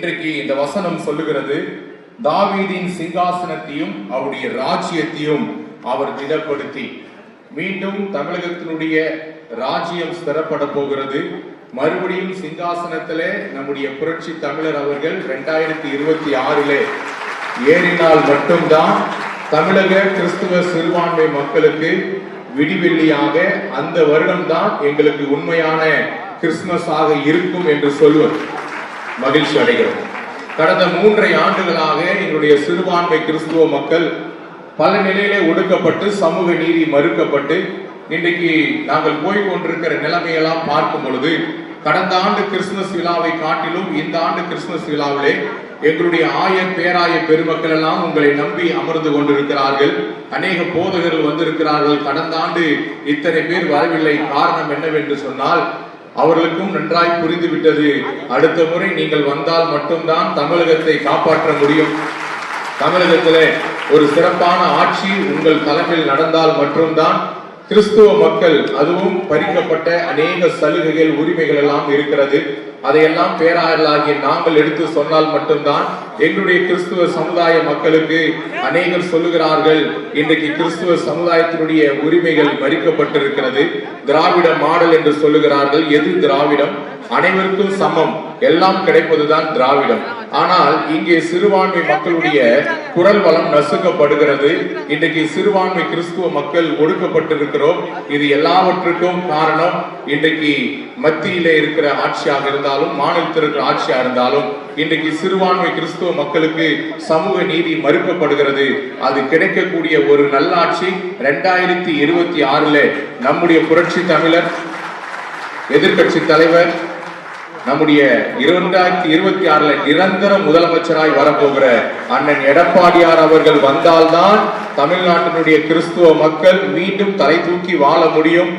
இன்றைக்கு இந்த வசனம் சொல்லுகிறது, தாவீதின் சிங்காசனத்தையும் அவருடைய ராஜ்யத்தையும் அவர் திடப்படுத்தி மீண்டும் தமிழகத்தினுடைய ராஜ்யம் ஸ்திரப்பட போகிறது. மறுபடியும் சிங்காசனத்திலே நம்முடைய புரட்சி தமிழர் அவர்கள் 2026 ஏறினால் மட்டும்தான் தமிழக கிறிஸ்துவ சிறுபான்மை மக்களுக்கு விடிவெள்ளியாக அந்த வருடம்தான் எங்களுக்கு உண்மையான கிறிஸ்துமஸாக இருக்கும் என்று சொல்வது மகிழ்ச்சி அடைகிறோம். கடந்த 3.5 ஆண்டுகளாக எங்களுடைய சிறுபான்மை கிறிஸ்துவ மக்கள் பல நிலையிலே ஒடுக்கப்பட்டு சமூக நீதி மறுக்கப்பட்டு இன்றைக்கு நாங்கள் போய்கொண்டிருக்கிற நிலைமையெல்லாம் பார்க்கும் பொழுது கடந்த ஆண்டு கிறிஸ்துமஸ் விழாவை காட்டிலும் இந்த ஆண்டு கிறிஸ்துமஸ் விழாவிலே எங்களுடைய ஆயர் பேராய பெருமக்கள் எல்லாம் உங்களை நம்பி அமர்ந்து கொண்டிருக்கிறார்கள். அநேக போதகர்கள் வந்திருக்கிறார்கள். கடந்த ஆண்டு இத்தனை பேர் வரவில்லை. காரணம் என்னவென்று சொன்னால், அவர்களுக்கும் நன்றாய் புரிந்துவிட்டது, அடுத்த முறை நீங்கள் வந்தால் மட்டும்தான் தமிழகத்தை காப்பாற்ற முடியும். தமிழகத்திலே ஒரு சிறப்பான ஆட்சி உங்கள் தலைமையில் நடந்தால் மட்டும்தான் கிறிஸ்துவ மக்கள், அதுவும் பறிக்கப்பட்ட அநேக சலுகைகள் உரிமைகள் எல்லாம் இருக்கிறது, அதையெல்லாம் பேராயர்களாகிய நாங்கள் எடுத்து சொன்னால் மட்டும்தான் எங்களுடைய கிறிஸ்துவ சமுதாய மக்களுக்கு அநேகர் சொல்லுகிறார்கள், இன்றைக்கு கிறிஸ்துவ சமுதாயத்தினுடைய உரிமைகள் மறிக்கப்பட்டிருக்கிறது. திராவிட மாடல் என்று சொல்லுகிறார்கள். எது திராவிடம்? அனைவருக்கும் சமம், எல்லாம் கிடைப்பதுதான் திராவிடம். ஆனால் இங்கே சிறுபான்மை மக்களுடைய குரல் வளம் நசுக்கப்படுகிறது. இன்றைக்கு சிறுபான்மை கிறிஸ்துவ மக்கள் ஒடுக்கப்பட்டிருக்கிறோம். இது எல்லாவற்றுக்கும் காரணம் இன்றைக்கு மத்தியிலே இருக்கிற ஆட்சியாக இருந்தாலும் மாநிலத்தில் இருக்கிற ஆட்சியாக இருந்தாலும் இன்றைக்கு சிறுபான்மை கிறிஸ்துவ மக்களுக்கு சமூக நீதி மறுக்கப்படுகிறது. அது கிடைக்கக்கூடிய ஒரு நல்லாட்சி 2026 நம்முடைய புரட்சி தமிழர் எதிர்கட்சி தலைவர் நம்முடைய 2026 நிரந்தர முதலமைச்சராய் வரப்போகிற அண்ணன் எடப்பாடியார் அவர்கள் வந்தால்தான் தமிழ்நாட்டினுடைய கிறிஸ்துவ மக்கள் மீண்டும் தலை தூக்கி வாழ முடியும்.